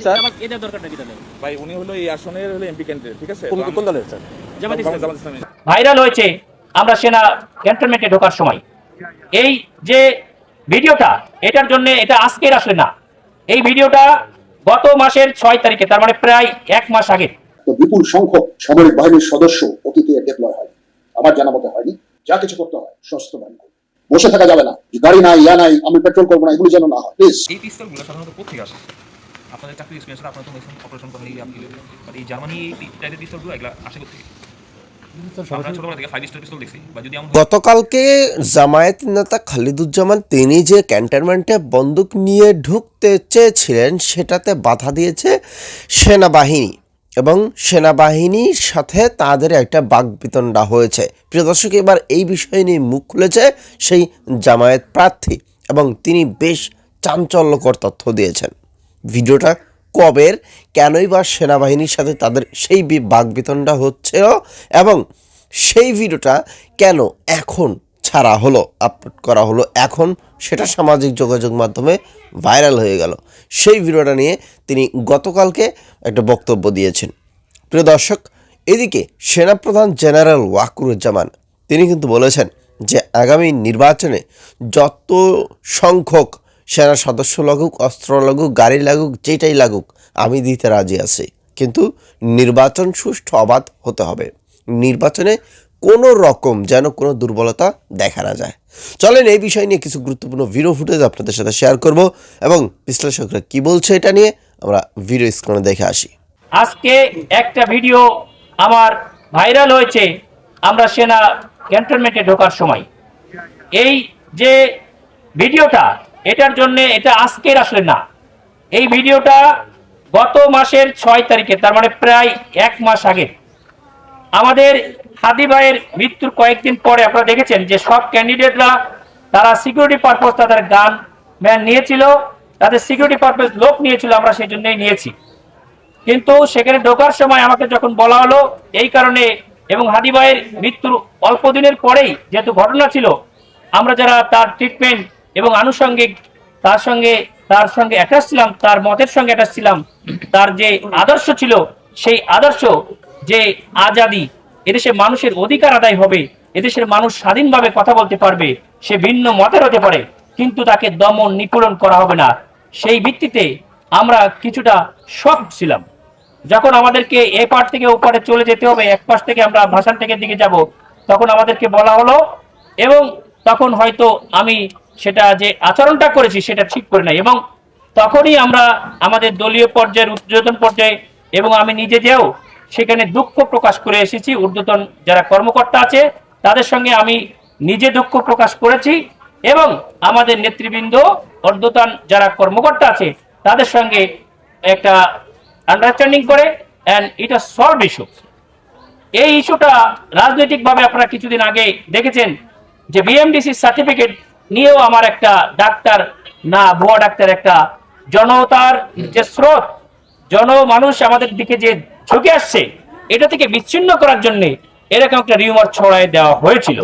Sir? এটা দরকারটা কি তাহলে? ভাই উনি হলো এই আসনের হলো এমপি ক্যান্ডিডেট, ঠিক আছে? কোন দলের স্যার? জামাত ইসলামী। জামাত ইসলামী। ভাইরাল হয়েছে আমরা সেনা ক্যান্টনমেন্টে ঢোকার সময় এই যে ভিডিওটা, এটার জন্য এটা আজকের আসলে না, এই ভিডিওটা গত মাসের 6 তারিখে, তার মানে প্রায় 1 মাস আগে। তো বিপুল সংখ্যক সামরিক বাহিনীর সদস্য অতীতে ডেপ্লয় হয়, আমার জানা মতে হয়নি। যা কিছু করতে হয় সশস্ত্র বাহিনী করবে, বসে থাকা যাবে না, যে গাড়ি নাই ইয়া নাই আমি পেট্রোল করবো না, এগুলো যেন না হয় প্লিজ। এই পিস্তলগুলো সাধারণত কোথেকে আসে? আপনাদের চাকরি এক্সপিরিয়েন্স আপনারা তো অপারেশন করেন, আপনি এই জার্মানি এই টাইপের পিস্তলগুলো এগুলো আসে কোথেকে? আমরা ছোটবেলা থেকে 5 স্টার পিস্তল দেখছি, বা যদি আমরা গতকালকে জামায়াত নেতা খালিদুজ্জামান তিনি যে ক্যান্টনমেন্টে বন্দুক নিয়ে ঢুকতে চেয়েছিলেন সেটাতে বাধা দিয়েছে সেনাবাহিনী, এবং সেনাবাহিনীর সাথে তাদের একটা বাকবিতণ্ডা হয়েছে। প্রিয় দর্শক, এবার এই বিষয় নিয়ে মুখ খুলেছে সেই জামায়াত প্রার্থী এবং তিনি বেশ চাঞ্চল্যকর তথ্য দিয়েছেন। ভিডিওটা কবের, কেনই বা সেনাবাহিনীর সাথে তাদের সেই বাকবিতণ্ডা হচ্ছিল এবং সেই ভিডিওটা কেন এখন ছাড়া হলো, আপলোড করা হলো এখন, সেটা সামাজিক যোগাযোগ মাধ্যমে ভাইরাল হয়ে গেল। সেই ভিডিওটা নিয়ে তিনি গতকালকে একটা বক্তব্য দিয়েছেন। প্রিয় দর্শক, এদিকে সেনাপ্রধান জেনারেল ওয়াকারুজ্জামান তিনি কিন্তু বলেছেন যে আগামী নির্বাচনে যত সংখ্যক সেনা সদস্য লাগুক, অস্ত্র লাগুক, গাড়ি লাগুক, যেটাই লাগুক আমি দিতে রাজি আছি, কিন্তু নির্বাচন সুষ্ঠু অবাধ হতে হবে। নির্বাচনে কোনো রকম যেন কোনো দুর্বলতা দেখা না যায়। চলেন এই বিষয় নিয়ে কিছু গুরুত্বপূর্ণ ভিডিও ফুটেজ আপনাদের সাথে শেয়ার করব এবং বিশ্লেষকরা কি বলছে এটা নিয়ে আমরা ভিডিও স্ক্রিনে দেখে আসি। আজকে একটা ভিডিও আমার ভাইরাল হয়েছে আমরা সেনা ক্যান্টনমেন্টে ঢোকার সময়, এই যে ভিডিওটা, এটার জন্য এটা আজকের আসলে না, এই ভিডিওটা গত মাসের 6 তারিখে, তার মানে প্রায় 1 মাস আগে। আমাদের হাদি ভাইয়ের মৃত্যুর কয়েকদিন পরে আপনারা দেখেছেন যে সব ক্যান্ডিডেটরা তারা সিকিউরিটি পারপাস তাদের গান ম্যান নিয়েছিল, তাদের সিকিউরিটি পারপাস লোক নিয়েছিল, আমরা সেই জন্যই নিয়েছি। কিন্তু সেখানে ঢোকার সময় আমাকে যখন বলা হলো এই কারণে, এবং হাদি ভাইয়ের মৃত্যুর অল্প দিনের পরেই যেহেতু ঘটনা ছিল, আমরা যারা তার ট্রিটমেন্ট এবং আনুষঙ্গিক তার সঙ্গে অ্যাটাচ ছিলাম, তার মতের সঙ্গে অ্যাটাচ ছিলাম, তার যে আদর্শ ছিল সেই আদর্শ যে আজাদি, এদেশে মানুষের অধিকার আদায় হবে, এদেশের মানুষ স্বাধীনভাবে কথা বলতে পারবে, সে ভিন্ন মতের হতে পারে কিন্তু তাকে দমন নিপীড়ন করা হবে না, সেই ভিত্তিতে আমরা কিছুটা শক ছিলাম। যখন আমাদেরকে এ পার থেকে ও পারে চলে যেতে হবে, এক পাশ থেকে আমরা ভাষণ থেকে দিকে যাব, তখন আমাদেরকে বলা হলো, এবং তখন হয়তো আমি সেটা যে আচরণটা করেছি সেটা ঠিক করে নাই, এবং তখনই আমরা আমাদের দলীয় পর্যায়ের ঊর্ধ্বতন পর্যায়ে এবং আমি নিজে যেও সেখানে দুঃখ প্রকাশ করে এসেছি। ঊর্ধ্বতন যারা কর্মকর্তা আছে তাদের সঙ্গে আমি নিজে দুঃখ প্রকাশ করেছি এবং আমাদের নেতৃবৃন্দ ঊর্ধ্বতন যারা কর্মকর্তা আছে তাদের সঙ্গে একটা আন্ডারস্ট্যান্ডিং করে এন্ড এটা সলভ ইস্যু। এই ইস্যুটা রাজনৈতিকভাবে আপনারা কিছুদিন আগে দেখেছেন যে বিএমডিসি সার্টিফিকেট নিয়েও আমার একটা ডাক্তার না ভুয়া ডাক্তার, একটা জনতার যে স্রোত, জনমানুষ আমাদের দিকে যে ঝুঁকে আসছে, এটা থেকে বিচ্ছিন্ন করার জন্য এরকম একটা রিউমার ছড়ায় দেওয়া হয়েছিল।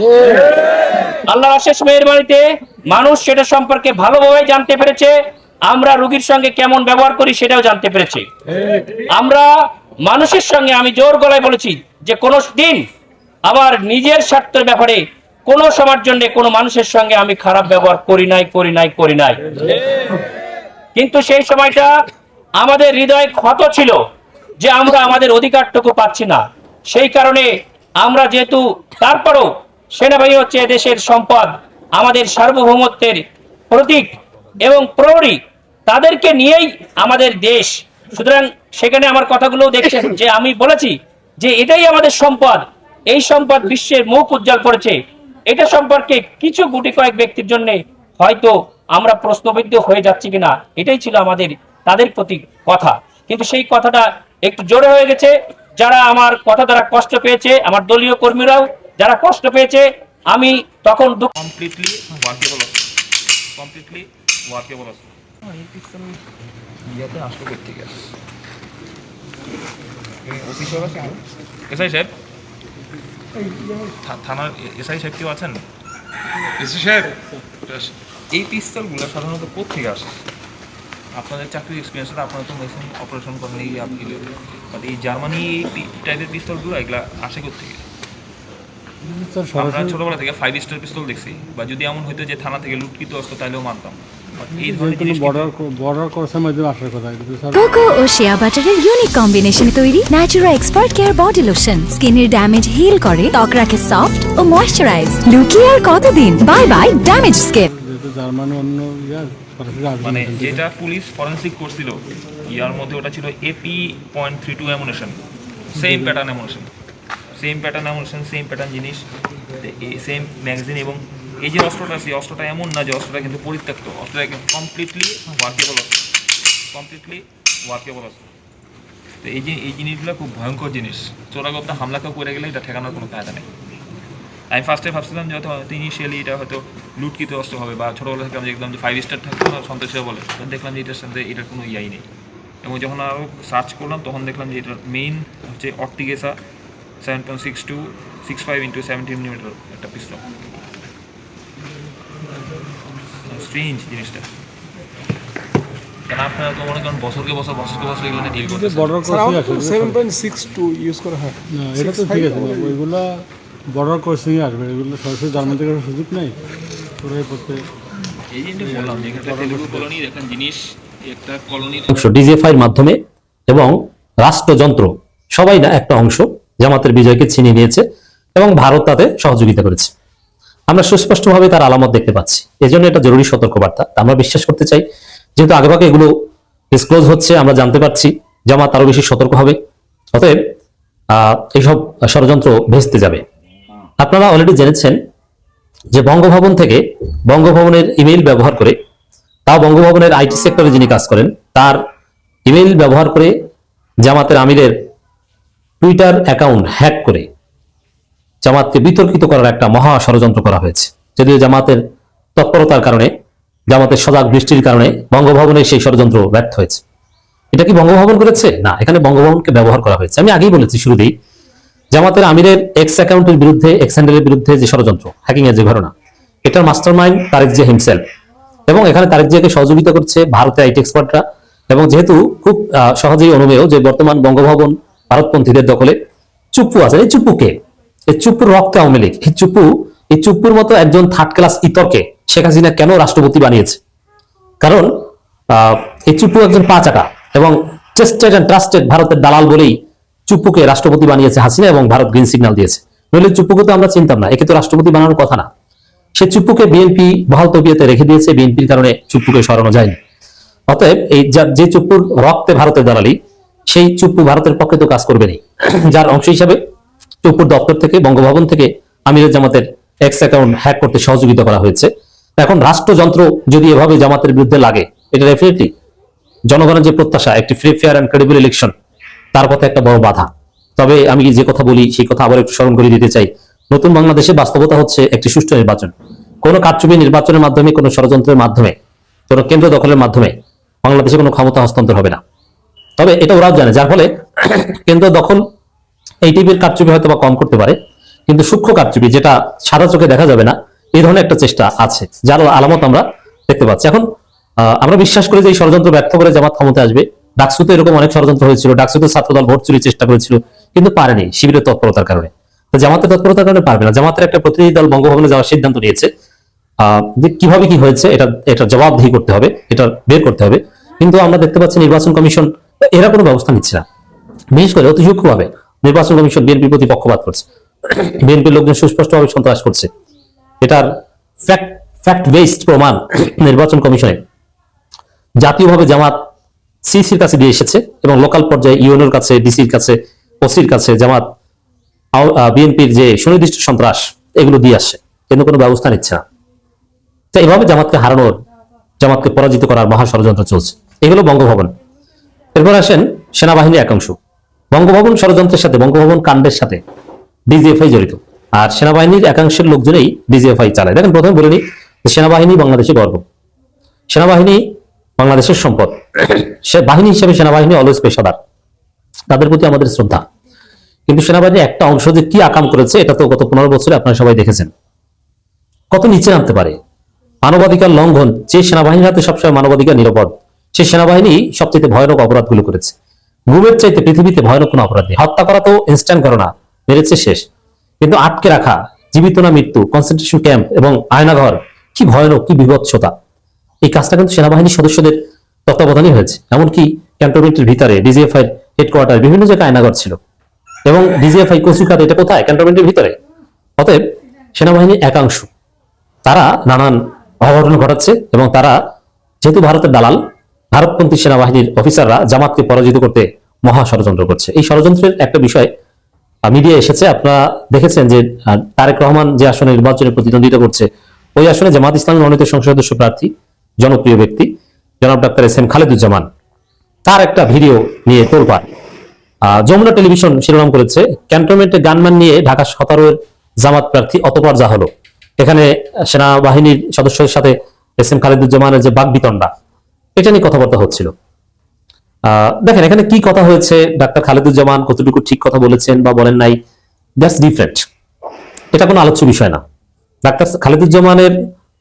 আল্লাহর অশেষ মেহেরবানিতে মানুষ সেটা সম্পর্কে ভালোভাবে জানতে পেরেছে, আমরা রোগীর সঙ্গে কেমন ব্যবহার করি সেটাও জানতে পেরেছি। আমরা মানুষের সঙ্গে, আমি জোর গলায় বলেছি যে কোনো দিন আমার নিজের স্বার্থের ব্যাপারে কোনো সময়ের জন্য কোনো মানুষের সঙ্গে আমি খারাপ ব্যবহার করি নাই। কিন্তু সেই সময়টা আমাদের হৃদয় ক্ষত ছিল যে আমরা আমাদের অধিকারটুকু পাচ্ছি না। সেই কারণে আমরা যেহেতু, তারপরও সেনাবাহিনী হচ্ছে দেশের সম্পদ, আমাদের সার্বভৌমত্বের প্রতীক এবং প্রহরী, তাদেরকে নিয়েই আমাদের দেশ। সুতরাং সেখানে আমার কথাগুলো দেখছেন যে আমি বলেছি যে এটাই আমাদের সম্পদ, এই সম্পদ বিশ্বের মুখ উজ্জ্বল করেছে। এটা সম্পর্কে কিছু গুটি কয়েক ব্যক্তির জন্য হয়তো আমরা প্রশ্নবিদ্ধ হয়ে যাচ্ছি কিনা, এটাই ছিল আমাদের তাদের প্রতি কথা। কিন্তু সেই কথাটা একটু জোরে হয়ে গেছে। যারা আমার কথা দ্বারা কষ্ট পেয়েছে, আমার দলীয় কর্মীরাও যারা কষ্ট পেয়েছে, আমি তখন কমপ্লিটলি ওয়ার্কেবল আছে। এই পিস্তল ইয়াতে আসলো কোথেকে? অফিসার আছে এসআই সাহেব, থানার এসআই সাহেব কেউ আছেন? এসআই সাহেব, এই পিস্তলগুলো সাধারণত কোথেকে আসে? আপনাদের চাকরির এক্সপিরিয়েন্সটা আপনারা তো মেশিন অপারেশন করেন এই আপকিল, বাট এই জার্মানি এই টাইপের পিস্তলগুলো এগুলা আসে কোথেকে? আমরা ছোটবেলা থেকে 5 স্টার পিস্তল দেখছি, বা যদি এমন হইতো যে থানা থেকে লুটকিত অস্ত্র তাইলেও মানতাম, বাট এই ধরনের জিনিস বর্ডার ক্রসের মধ্যে আসার কথা কিন্তু স্যার কোকো ও শিয়া বাটারের ইউনিক কম্বিনেশনে তৈরি Natura expert care body lotion স্কিনের ড্যামেজ হিল করে, ত্বক রাখে সফট ও ময়েশ্চারাইজড। লুকিয়ে আর কতদিন, বাই বাই ড্যামেজ স্কিন। যেহেতু জার্মানি অন্য সরাসরি আসবে মানে না কিন্তু। যেটা পুলিশ ফরেনসিক করছিল ইয়ার মধ্যে ওটা ছিল AP.32 ammunition, same pattern ammunition, same pattern ammunition, same pattern জিনিস, সেম ম্যাগাজিন। এবং এই যে অস্ত্রটা আছে, অস্ত্রটা এমন না যে অস্ত্রটা কিন্তু পরিত্যক্ত, অস্ত্রটা কমপ্লিটলি ওয়ার্কেবল অস্ত্র, কমপ্লিটলি ওয়ার্কেবল অস্ত্র। তো এই জিনিসগুলো খুব ভয়ঙ্কর জিনিস। চোরাগব্দা হামলা কেউ করে গেলে এটা ঠেকানোর কোনো কায়দা নেই। আমি ফার্স্টে ভাবছিলাম যে হয়তো ইনিশিয়ালি এটা হয়তো লুটকিত অস্ত্র হবে, বা ছোটোবেলা থেকে আমি দেখলাম যে 5 স্টার থাকতো না সন্তোষে বলে, তখন দেখলাম যে এটার সাথে এটার কোনো ইয়াই নেই। এবং যখন আরও সার্চ করলাম তখন দেখলাম যে এটার মেইন হচ্ছে অর্টিগেসা 7.6265 × 17 mm একটা পিস্তল। স্ট্রেঞ্জ জিনিসটা, কারণ আপনারা তো মনে করেন বছরকে বছর এগুলো নিয়ে ডিল করতে বর্ডার ক্রসিং আসবে 7.62 ইউজ করা হয়। না এটা তো ঠিক আছে, ওইগুলা বর্ডার ক্রসিংয়ে আসবে, এগুলো সরাসরি জার্মানি থেকে সুযোগ নেই ওরাই করতে। এই জিনিসটা বললাম যে এখানটা তেলুগু কলোনি দেখেন জিনিস, একটা কলোনির অংশ ডিজিএফআইয়ের মাধ্যমে এবং রাষ্ট্রযন্ত্র সবাই না একটা অংশ জামাতের বিজয়কে ছিনিয়ে নিয়েছে এবং ভারত তাতে সহযোগিতা করেছে। আমরা সুস্পষ্টভাবে তার আলামত দেখতে পাচ্ছি। এজন্য এটা জরুরি সতর্কবার্তা। আমরা বিশ্বাস করতে চাই, যেহেতু আগেভাগে এগুলো ডিসক্লোজ হচ্ছে, আমরা জানতে পারছি জামাত আরো বেশি সতর্ক হবে। অতএব এইসব ষড়যন্ত্র ভেস্তে যাবে। আপনারা অলরেডি জেনেছেন যে বঙ্গভবন থেকে, বঙ্গভবনের ইমেইল ব্যবহার করে, তাও বঙ্গভবনের আইটি সেক্টরে যিনি কাজ করেন তার ইমেইল ব্যবহার করে জামাতের আমিরের টুইটার অ্যাকাউন্ট হ্যাক করে জামাতকে বিতর্কিত করার একটা মহা ষড়যন্ত্র করা হয়েছে। যদিও জামাতের তৎপরতার কারণে, জামাতের সজাগ দৃষ্টির কারণে বঙ্গভবনের সেই ষড়যন্ত্র ব্যর্থ হয়েছে। এটা কি বঙ্গভবন করেছে? না, এখানে বঙ্গভবনকে ব্যবহার করা হয়েছে। আমি আগেই বলেছি শুরুতেই, জামাতের আমিরের এক্স অ্যাকাউন্টের বিরুদ্ধে, এক্স হ্যান্ডেলের বিরুদ্ধে যে ষড়যন্ত্র, হ্যাকিং এর যে ঘটনা, এটার মাস্টারমাইন্ড তারেক জিয়া হিমসেলফ। এবং এখানে তারেক জিয়াকে সহযোগিতা করছে ভারতের আইটি এক্সপার্টরা। এবং যেহেতু খুব সহজেই অনুমেয় যে বর্তমান বঙ্গভবন ভারতপন্থীদের দখলে, চুপ্পু আছে। এই চুপ্পুকে, এই চুপ্পুর রক্ত আওয়ামী লীগ। এই চুপ্পুর মতো একজন থার্ড ক্লাস ইতরকে শেখ হাসিনা কেন রাষ্ট্রপতি বানিয়েছে? কারণ এই চুপ্পু একজন পাচাটা এবং ট্রাস্টেড এন্ড ট্রাস্টেড ভারতের দালাল বলেই চুপ্পুকে রাষ্ট্রপতি বানিয়েছে হাসিনা, এবং ভারত গ্রিন সিগন্যাল দিয়েছে। নইলে চুপ্পুকে তো আমরা চিনতাম না, একে তো রাষ্ট্রপতি বানানোর কথা না। সে চুপ্পুকে বিএনপি বহাল তবিয়তে রেখে দিয়েছে, বিএনপির কারণে চুপ্পুকে সরানো যায়নি। অতএব এই যে চুপ্পুর রক্তে ভারতের দালালি, সেই চুপ্পু ভারতের পক্ষে তো কাজ করবে না। যার অংশ হিসাবে চুপ্পুর দপ্তর থেকে, বঙ্গভবন থেকে আমিরের জামাতের এক্স অ্যাকাউন্ট হ্যাক করতে সহযোগিতা করা হয়েছে। এখন রাষ্ট্রযন্ত্র যদি এভাবে জামাতের বিরুদ্ধে লাগে, এটা ডেফিনেটলি জনগণের যে প্রত্যাশা একটি free, fair and credible election, তার কথা একটা বড় বাধা। তবে আমি যে কথা বলি সেই কথা আবার একটু স্মরণ করে দিতে চাই। নতুন বাংলাদেশে বাস্তবতা হচ্ছে একটি সুষ্ঠু নির্বাচন। কোনো কারচুপি নির্বাচনের মাধ্যমে, কোনো ষড়যন্ত্রের মাধ্যমে, কোনো কেন্দ্র দখলের মাধ্যমে বাংলাদেশে কোনো ক্ষমতা হস্তান্তর হবে না। তবে এটা ওরাও জানে, যার ফলে কেন্দ্র দখল এই টিভির কারচুপি হয়তো বা কম করতে পারে, কিন্তু সূক্ষ্ম কারচুপি, যেটা সাদা চোখে দেখা যাবে না, এই ধরনের একটা চেষ্টা আছে, যার আলামত আমরা দেখতে পাচ্ছি। এখন আমরা বিশ্বাস করি যে এই ষড়যন্ত্র ব্যর্থ করে জামাত ক্ষমতা আসবে। ডাকসুতে এরকম অনেক ষড়যন্ত্র হয়েছিল, ডাকসুতে ছাত্রদল ভোট চুরির চেষ্টা করেছিল, কিন্তু পারেনি শিবিরের তৎপরতার কারণে। তো জামাতের তৎপরতার কারণে পারবে না। জামাতের একটা প্রতিনিধি দল বঙ্গভবনে যাওয়ার সিদ্ধান্ত নিয়েছে। যে কিভাবে কি হয়েছে এটা জবাবদিহি করতে হবে, এটা বের করতে হবে। কিন্তু আমরা দেখতে পাচ্ছি নির্বাচন কমিশন এরা কোনো ব্যবস্থা নিচ্ছে না। বিশেষ করে অতি সূক্ষ্মভাবে নির্বাচন কমিশন বিএনপির প্রতি পক্ষপাত করছে। বিএনপির লোকজন সুস্পষ্টভাবে সন্ত্রাস করছে। এটার ফ্যাক্ট বেসড প্রমাণ নির্বাচন কমিশনে জাতীয়ভাবে জামাত সিসির কাছে দিয়ে এসেছে, এবং লোকাল পর্যায়ে ইউএনওর কাছে, ডিসির কাছে, ওসির কাছে জামাত বিএনপির যে সুনির্দিষ্ট সন্ত্রাস এগুলো দিয়ে আসছে, কিন্তু কোনো ব্যবস্থা নিচ্ছে না। তো এভাবে জামাতকে হারানোর, জামাতকে পরাজিত করার মহা ষড়যন্ত্র চলছে। এগুলো বঙ্গভবন। এরপর আসেন সেনাবাহিনীর একাংশ। বঙ্গভবন ষড়যন্ত্রের সাথে, বঙ্গভবন কাণ্ডের সাথে ডিজিএফআই জড়িত, আর সেনাবাহিনীর একাংশের লোকজনেই ডিজিএফআই চালায়। দেখেন, প্রথমে বলে নিই, সেনাবাহিনী বাংলাদেশের গর্ব, সেনাবাহিনী বাংলাদেশের সম্পদ। সে বাহিনী হিসেবে সেনাবাহিনী অলওয়েজ পেশাদার, তাদের প্রতি আমাদের শ্রদ্ধা। কিন্তু সেনাবাহিনীর একটা অংশ যে কি আকাম করেছে, এটা তো গত 15 বছরে আপনারা সবাই দেখেছেন কত নিচে নামতে পারে। মানবাধিকার লঙ্ঘন, যে সেনাবাহিনীর হাতে সবসময় মানবাধিকার নিরাপদ, সেই সেনাবাহিনী সবচেয়ে ভয়ানক অপরাধগুলো করেছে। গুমের চাইতে পৃথিবীতে ভয়ানক কোনো অপরাধ নেই। হত্যা করা তো ইনস্ট্যান্ট ঘটনা, মেরেছে শেষ, কিন্তু আটকে রাখা, জীবিত না মৃত্যু, কনসেন্ট্রেশন ক্যাম্প এবং আয়নাঘর, কি ভয়ানক, কি বিভৎসতা। এই কাজটা কিন্তু সেনাবাহিনীর সদস্যদের তত্ত্বাবধানে হয়েছে। এমনকি ক্যান্টনমেন্টের ভিতরে ডিজিএফআই হেডকোয়ার্টার বিভিন্ন জায়গায় আয়নাঘর ছিল, এবং ডিজিএফআই কচুকাত এটা কোথায়? ক্যান্টনমেন্টের ভিতরে। অতএব সেনাবাহিনীর একাংশ তারা নানান অঘটন ঘটাচ্ছে, এবং তারা যেহেতু ভারতের দালাল, ভারতপন্থী সেনাবাহিনীর অফিসাররা জামাতকে পরাজিত করতে মহা ষড়যন্ত্র করছে। এই ষড়যন্ত্রের একটা বিষয় মিডিয়া এসেছে, আপনারা দেখেছেন যে তারেক রহমান যে আসনে নির্বাচনে প্রতিদ্বন্দ্বিতা করছে, ওই আসনে জামাত ইসলামী মনোনীত সংসদ সদস্য প্রার্থী, জনপ্রিয় ব্যক্তি জনাব ডাক্তার এস.এম. খালেদুজ্জামান, তার একটা ভিডিও নিয়ে তোলপাড়। যমুনা টেলিভিশন শিরোনাম করেছে, ক্যান্টনমেন্টে গানম্যান নিয়ে ঢাকা 17 জামাত প্রার্থী অতপর যা হলো। এখানে সেনাবাহিনীর সদস্যদের সাথে এস.এম. খালেদুজ্জামানের যে বাগবিতণ্ডা, এটা নিয়ে কথাবার্তা হচ্ছিল। দেখেন এখানে কি কথা হয়েছে, ডাক্তার খালেদুজ্জামান কতটুকু ঠিক কথা বলেছেন বা বলেন নাই, দ্যাটস ডিফারেন্ট। এটা কোনো আলোচ্য বিষয় না। ডাক্তার খালেদুজ্জামানের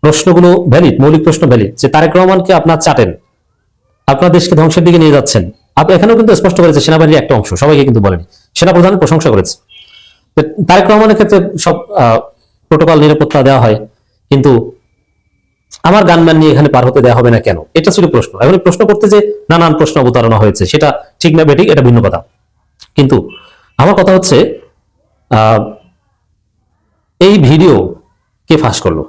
প্রশ্নগুলো ভ্যালিড, মৌলিক প্রশ্ন ভ্যালিড, যে তারেক রহমানকে আপনার চাটেন, আপনার দেশকে ধ্বংসের দিকে নিয়ে যাচ্ছেন। আপনি এখানেও কিন্তু স্পষ্ট করেছে সেনাবাহিনীর একটা অংশ, সবাইকে কিন্তু বলেনি, সেনাপ্রধান প্রশংসা করেছে। তারেক রহমানের ক্ষেত্রে সব প্রোটোকল নিরাপত্তা দেওয়া হয়, কিন্তু আমার গানম্যান নিয়ে এখানে পার হতে দেওয়া হবে না কেন? এটা ছিল প্রশ্ন। এখন প্রশ্ন করতে যে নানান প্রশ্ন অবতারণা হয়েছে, সেটা ঠিক না বেঠিক এটা ভিন্ন কথা। কিন্তু আমার কথা হচ্ছে, এই ভিডিও কে ফাঁস করলো?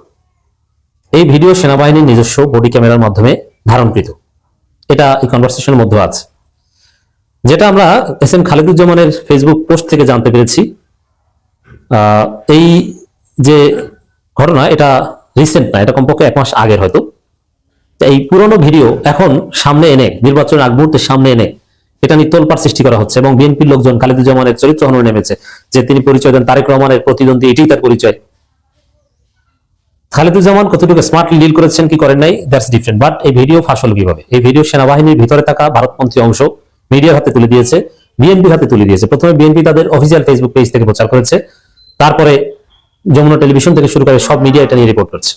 এই ভিডিও সেনাবাহিনীর নিজস্ব বডি ক্যামেরার মাধ্যমে ধারণকৃত। এটা এই কনভারসেশনের মধ্যে আছে, যেটা আমরা এস.এম. খালেদুজ্জামানের ফেসবুক পোস্ট থেকে জানতে পেরেছি। এই যে ঘটনা, এটা রিসেন্ট না, এটা কমপক্ষে 1 মাস আগের হয়তো। এই পুরনো ভিডিও এখন সামনে এনে, নির্বাচনের আগ মুহূর্তে সামনে এনে এটা নিয়ে তোলপাড় সৃষ্টি করা হচ্ছে, এবং বিএনপির লোকজন খালেদুজ্জামানের চরিত্র হননে নেমেছে, যে তিনি পরিচয় দেন তারেক রহমানের প্রতিদ্বন্দ্বী, এটাই তার পরিচয়। খালেদুজ্জামান কতটুকু স্মার্টলি ডিল করেছেন কি করেন নাই, দ্যাটস ডিফারেন্ট। বাট এই ভিডিও ফাঁস হলো কিভাবে? এই ভিডিও সেনাবাহিনীর ভিতরে থাকা ভারতপন্থী অংশ মিডিয়ার হাতে তুলে দিয়েছে, বিএনপির হাতে তুলে দিয়েছে। প্রথমে বিএনপি তাদের অফিসিয়াল ফেসবুক পেজ থেকে প্রচার করেছে, তারপরে যমুনা টেলিভিশন থেকে শুরু করে সব মিডিয়া এটা নিয়ে রিপোর্ট করছে।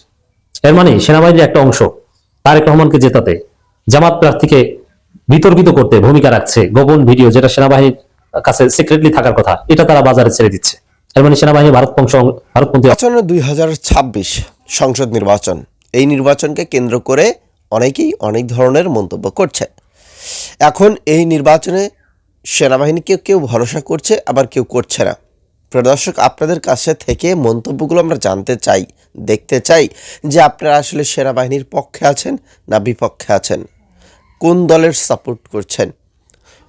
এর মানে সেনাবাহিনীর একটা অংশ তারেক রহমানকে জেতাতে, জামাত প্রার্থীকে বিতর্কিত করতে ভূমিকা রাখছে। গোপন ভিডিও যেটা সেনাবাহিনীর কাছে সিক্রেটলি থাকার কথা, এটা তারা বাজারে ছেড়ে দিচ্ছে। এর মানে সেনাবাহিনী ভারতপন্থী। 2026 সংসদ নির্বাচন, এই নির্বাচনকে কেন্দ্র করে অনেকেই অনেক ধরনের মন্তব্য করছে। এখন এই নির্বাচনে সেনাবাহিনীকে কেউ ভরসা করছে, আবার কেউ করছে না। প্রিয় দর্শক, আপনাদের কাছে থেকে মন্তব্যগুলো আমরা জানতে চাই, দেখতে চাই যে আপনারা আসলে সেনাবাহিনীর পক্ষে আছেন না বিপক্ষে আছেন, কোন দলের সাপোর্ট করছেন,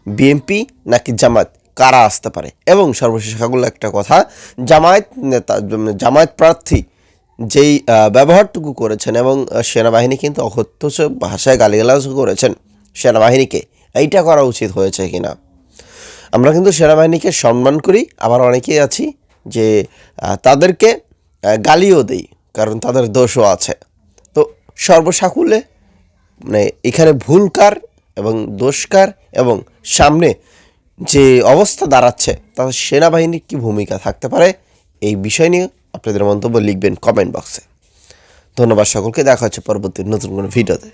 বিএনপি নাকি জামাত, কারা আসতে পারে। এবং সর্বশেষ এগুলো একটা কথা, জামায়াত প্রার্থী যেই ব্যবহারটুকু করেছেন, এবং সেনাবাহিনী কিন্তু অকথ্য ভাষায় গালিগালাজ করেছেন সেনাবাহিনীকে, এইটা করা উচিত হয়েছে কিনা। আমরা কিন্তু সেনাবাহিনীকে সম্মান করি, আবার অনেকেই আছি যে তাদেরকে গালিও দেই, কারণ তাদের দোষও আছে। তো সর্বসাকুল্যে মানে এখানে ভুল কার এবং দোষ কার, এবং সামনে যে অবস্থা দাঁড়াচ্ছে তাতে সেনাবাহিনীর কী ভূমিকা থাকতে পারে, এই বিষয় নিয়ে আপনাদের মন্তব্য লিখবেন কমেন্ট বক্সে। ধন্যবাদ সকলকে, দেখা হচ্ছে পরবর্তী নতুন কোনো ভিডিওতে।